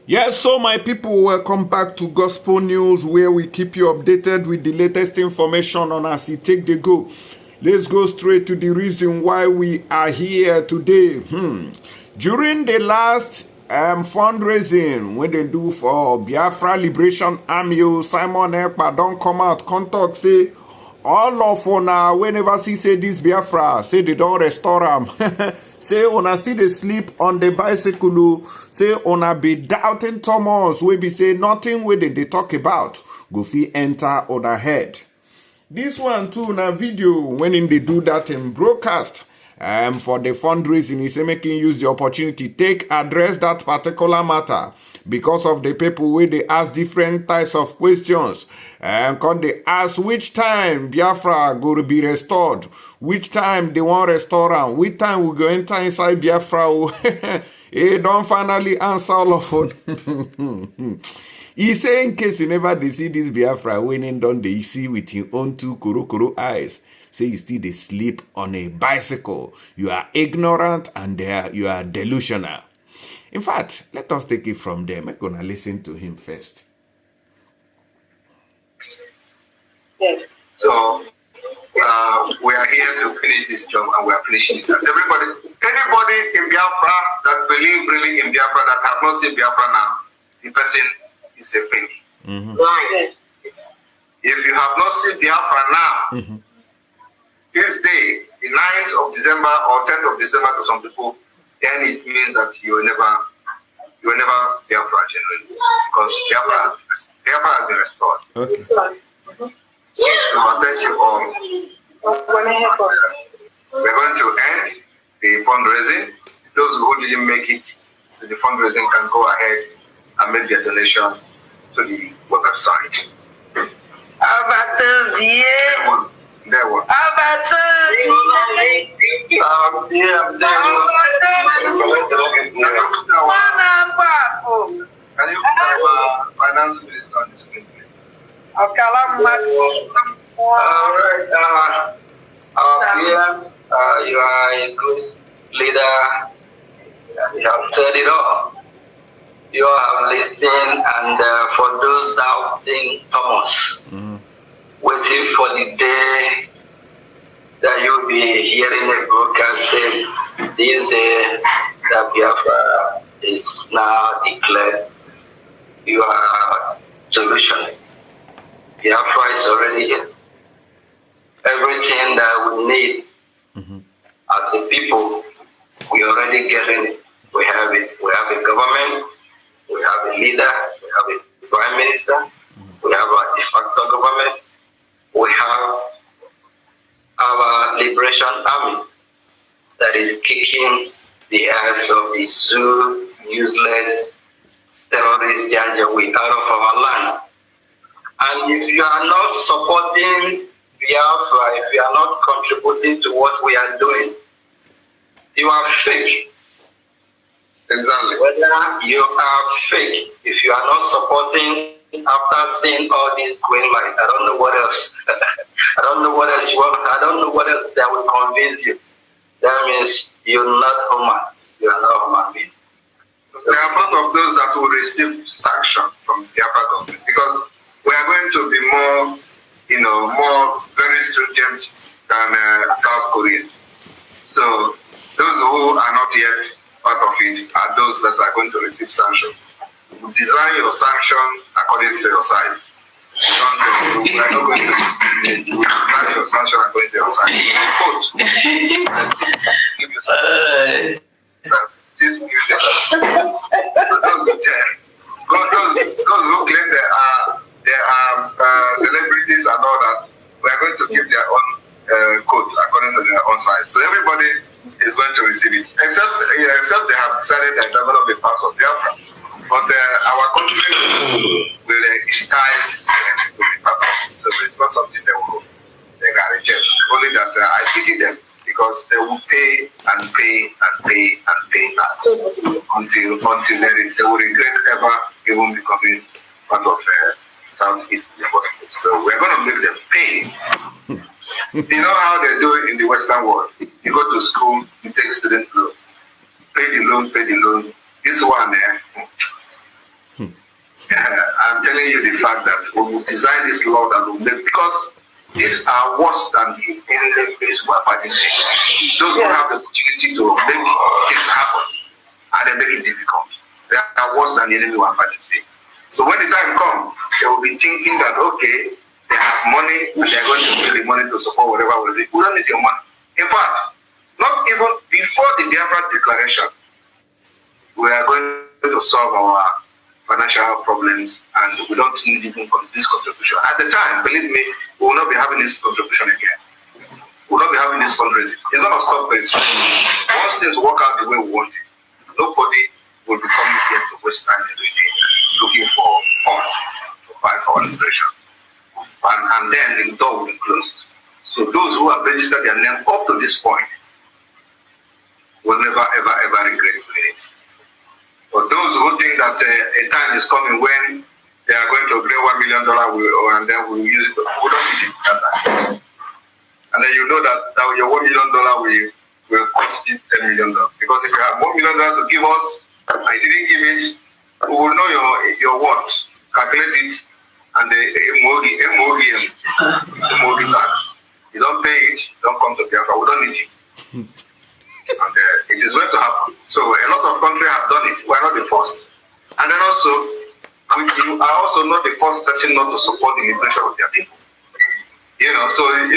Yes, so my people, welcome back to Gospel News, where we keep you updated with the latest information on as it take the go. Let's go straight to the reason why we are here today. During the last fundraising when they do for Biafra Liberation Army, Simon Ekpa don't come out, come talk, say all of una whenever see say this Biafra, say they don't restore them. Say una still dey sleep on the bicycle. Say una be doubting Thomas. We be say nothing wey they talk about go fit enter other head. This one too na video when they do that in broadcast for the fundraising. He say making use the opportunity take address that particular matter because of the people where they ask different types of questions and come they ask which time Biafra go to be restored, which time they want restore am, which time we go enter inside Biafra. He don't finally answer all of them. He say in case you never dey see this Biafra winning done they see with your own two koro eyes. Say you still dey sleep on a bicycle. You are ignorant and you are delusional. In fact, let us take it from there. I'm gonna listen to him first. Yes. So we are here to finish this job and we are finishing it. Anybody in Biafra that believe really in Biafra that have not seen Biafra now, the person is a fake. Right. If you have not seen Biafra now, this day, the 9th of December or 10th of December to some people, then it means that you will never Biafra genuinely, because Biafra has been restored. Okay. So I thank you all. We're going to end the fundraising. Those who didn't make it to the fundraising can go ahead and make their donation to the website. There one. Can you put our finance minister on the screen, please? All right. You are a good leader. You have said it all. You have listened, and for those doubting Thomas, waiting for the day that you'll be hearing a broadcast saying this day that Biafra is now declared. You are delusional. Biafra is already here. Everything that we need as a people, we already getting it. We have it. We have a government. We have a leader. We have a prime minister. We have a de facto government. We have our Liberation Army that is kicking the ass of the zoo, useless terrorist Janjaweed out of our land. And if you are not supporting Biafra, if you are not contributing to what we are doing, you are fake. Exactly. Whether you are fake, if you are not supporting after seeing all these green lights, I don't know what else. I don't know what else you want. I don't know what else that will convince you. That means you're not human. You are not human being. So we are part of those that will receive sanction from the Biafra government, because we are going to be more very stringent than South Korea. So those who are not yet part of it are those that are going to receive sanction. You design your sanction according to your size. We are not going to discriminate. You design your sanction according to your size. Give you sanction. Those who claim they are celebrities and all that, we are going to give their own code according to their own size. So everybody is going to receive it, except they have decided that they're going to be part of Biafra. But our country will entice to be part of it. So it's not something they can reject. Only that I pity them, because they will pay and pay and pay and pay that until they will regret ever even becoming part of Southeast Asia. So we're going to make them pay. You know how they do it in the Western world? You go to school, you take student loan, pay the loan. This one, I'm telling you the fact that we will design this law that will make, because these are worse than the enemies who are fighting. Those who have the opportunity to make things happen and they make it difficult. They are worse than the enemy who are fighting. So when the time comes, they will be thinking that, okay, they have money and they are going to give the money to support whatever we do. We don't need your money. In fact, not even before the Biafra declaration, we are going to solve our financial problems, and we don't need even this contribution. At the time, believe me, we will not be having this contribution again. We will not be having this fundraising. It's not a stop this. Once things work out the way we want it, nobody will be coming here to waste time every day looking for funds to fight for liberation. And then the door will be closed. So those who have registered their name up to this point will never, ever, ever regret doing it. But those who think that a time is coming when they are going to bring $1 million and then we'll use it, we don't need it at that time. And then you know that your $1 million will cost you $10 million. Because if you have $1 million to give us and you didn't give it, we will know your worth, calculate it, and the MOG tax. You don't pay it, don't come to Biafra, we don't need you. And it is going to happen. So a lot of countries have done it. We're not the first. And then also, you are also not the first person not to support the liberation of their people. You know, so the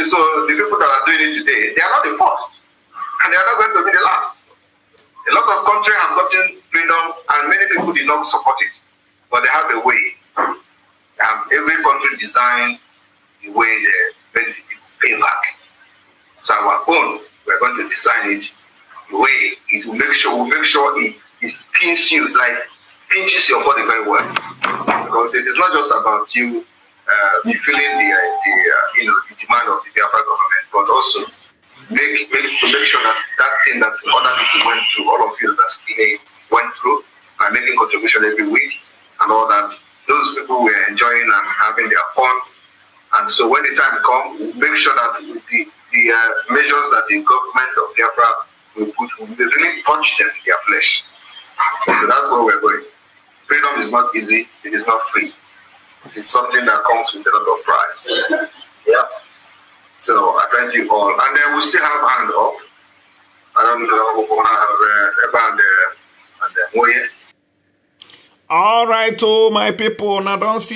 people that are doing it today, they are not the first. And they are not going to be the last. A lot of countries have gotten freedom and many people did not support it. But they have a way. Every country designed the way they make the people pay back. So our own, we're going to design it way it will make sure it pinches your body very well, because it is not just about you fulfilling the demand of the Biafra government, but also make sure that thing that other people went through, all of you that still went through by making contribution every week and all that, those people were enjoying and having their fun. And so when the time comes, we'll make sure that the measures that the government of Biafra will really punch them in their flesh. So that's where we're going. Freedom is not easy, it is not free. It's something that comes with a lot of price. Yeah. So I thank you all. And then we still have hand up. I don't know who have Ekpa and Moye. All right, oh my people, now don't see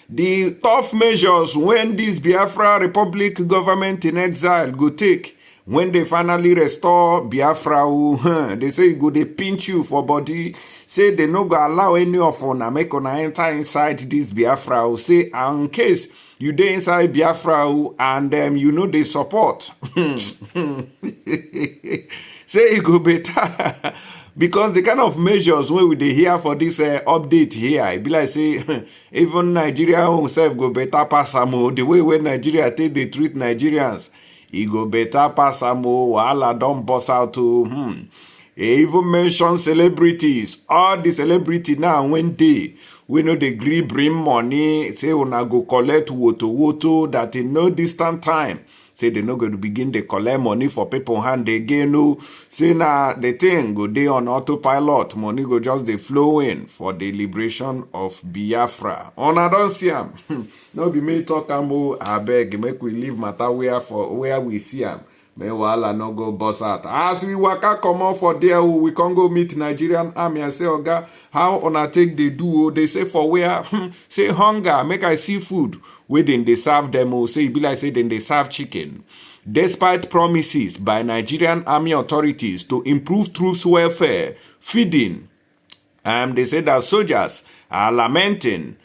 the tough measures when this Biafra Republic government in exile go take. When they finally restore Biafra, they say go they pinch you for body. Say they no go allow any of una make una enter inside this Biafra. Say in case you dey inside Biafra and you know they support. Say it go better. Because the kind of measures wey we dey hear for this update here, it be like say even Nigeria himself go better pass am. The way Nigeria take they treat Nigerians. He go better pass am. Wahala don burst out to He even mention celebrities. All the celebrity now when they we know they gree bring money. Say una go collect woto that in no distant time. Say they not going to begin to collect money for people hand again. No, say now the thing go dey on autopilot. Money go just dey flow in for the liberation of Biafra. Una don see am. No be me talk am o. Abeg make we leave matter where we see am. May wahala no go bust out. As we waka comot for there, we can go meet Nigerian army and say, Oga, how una take they do? They say for where? Say hunger, make I see food. Where then they serve them or say be like say then they serve chicken. Despite promises by Nigerian army authorities to improve troops' welfare, feeding, they say that soldiers are lamenting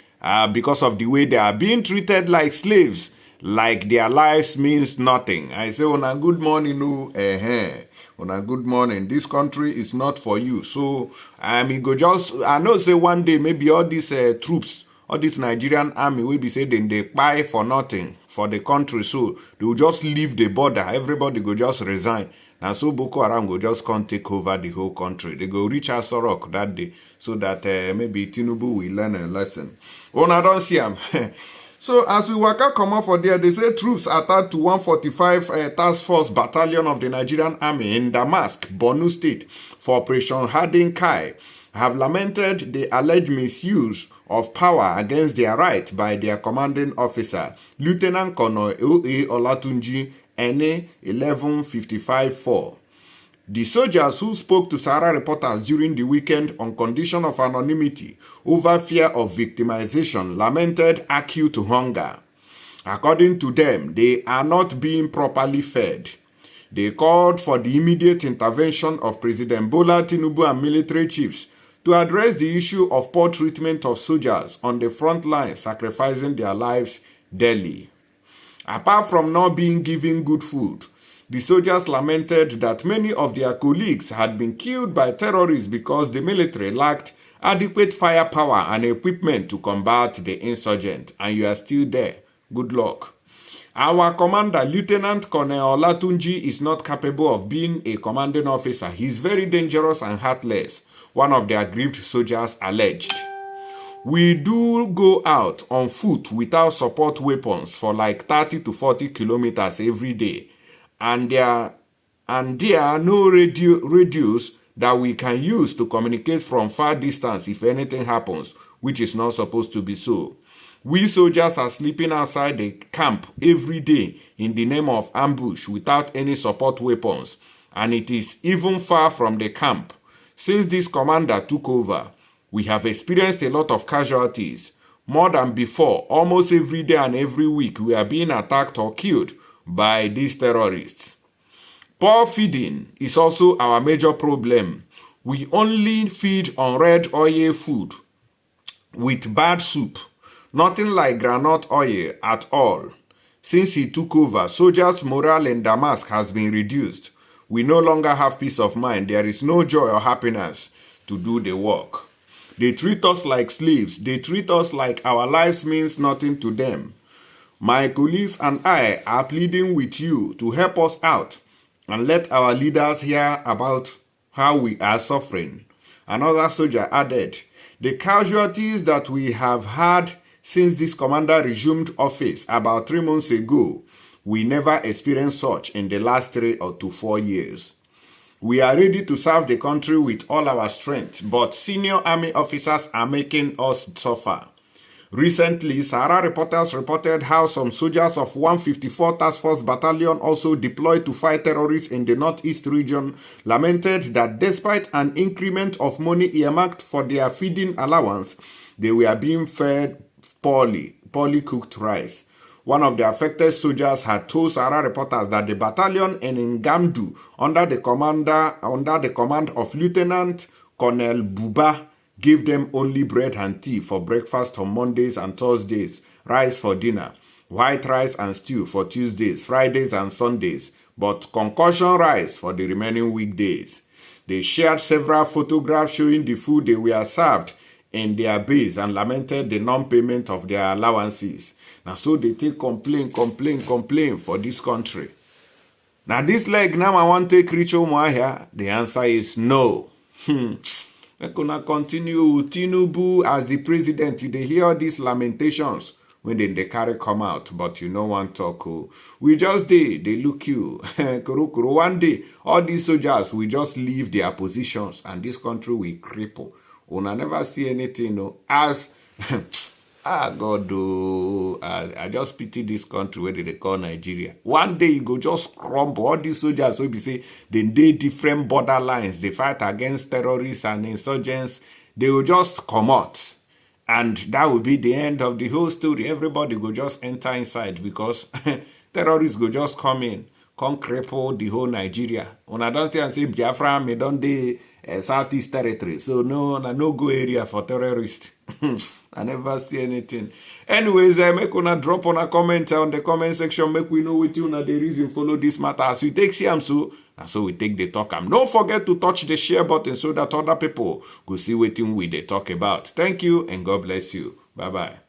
because of the way they are being treated like slaves. Like their lives means nothing. I say, Una good morning, Una good morning. This country is not for you. So, I know say one day maybe all these troops, all this Nigerian army will be saying they buy for nothing for the country. So, they will just leave the border. Everybody go just resign. And so Boko Haram go just come take over the whole country. They go reach Asorok that day so that maybe Tinubu will learn a lesson. Una don't see them. So as we waka come out for there, they say troops attacked to 145 Task Force Battalion of the Nigerian Army in Damask, Borno State for Operation Hardin Kai. have lamented the alleged misuse of power against their right by their commanding officer, Lieutenant Colonel O.A. Olatunji, NA 1155-4. The soldiers who spoke to Sahara reporters during the weekend on condition of anonymity over fear of victimization lamented acute hunger. According to them, they are not being properly fed. They called for the immediate intervention of President Bola Tinubu and military chiefs to address the issue of poor treatment of soldiers on the front line sacrificing their lives daily. Apart from not being given good food, the soldiers lamented that many of their colleagues had been killed by terrorists because the military lacked adequate firepower and equipment to combat the insurgent, and you are still there. Good luck. Our commander, Lieutenant Colonel Olatunji, is not capable of being a commanding officer. He is very dangerous and heartless, one of the aggrieved soldiers alleged. We do go out on foot without support weapons for like 30 to 40 kilometers every day, and there are no radios that we can use to communicate from far distance if anything happens, which is not supposed to be so. We soldiers are sleeping outside the camp every day in the name of ambush without any support weapons, and it is even far from the camp. Since this commander took over, we have experienced a lot of casualties. More than before, almost every day and every week, we are being attacked or killed by these terrorists. Poor feeding is also our major problem. We only feed on red oil food with bad soup. Nothing like groundnut oil at all. Since he took over, soldiers' morale in Damascus has been reduced. We no longer have peace of mind. There is no joy or happiness to do the work. They treat us like slaves. They treat us like our lives means nothing to them. My colleagues and I are pleading with you to help us out and let our leaders hear about how we are suffering. Another soldier added, the casualties that we have had since this commander resumed office about 3 months ago, we never experienced such in the last 3 to 4 years. We are ready to serve the country with all our strength, but senior army officers are making us suffer. Recently, Sahara reporters reported how some soldiers of 154 Task Force Battalion, also deployed to fight terrorists in the northeast region, lamented that despite an increment of money earmarked for their feeding allowance, they were being fed poorly cooked rice. One of the affected soldiers had told Sahara reporters that the battalion in Ngamdu, under the command of Lieutenant Colonel Buba, gave them only bread and tea for breakfast on Mondays and Thursdays, rice for dinner, white rice and stew for Tuesdays, Fridays and Sundays, but concussion rice for the remaining weekdays. They shared several photographs showing the food they were served in their base and lamented the non-payment of their allowances. Now, so they take complain for this country. Now, this leg now I want to take reach home here. The answer is no. We're gonna continue Tinubu as the president. You they hear all these lamentations when they carry come out, but you no one talk. We just they look you. One day, all these soldiers will just leave their positions and this country will cripple. Una never see anything, no. As God, I just pity this country where they call Nigeria. One day you go just crumble. All these soldiers will be say they different borderlines. They fight against terrorists and insurgents. They will just come out, and that will be the end of the whole story. Everybody go just enter inside because terrorists go just come in, come cripple the whole Nigeria. When I don't say Biafra, me don't they Southeast territory. So no go area for terrorists. I never see anything. Anyways, make una drop on a comment on the comment section. Make we know with you now the reason follow this matter. As we take CM so we take the talk. Don't forget to touch the share button so that other people go see what we they talk about. Thank you and God bless you. Bye bye.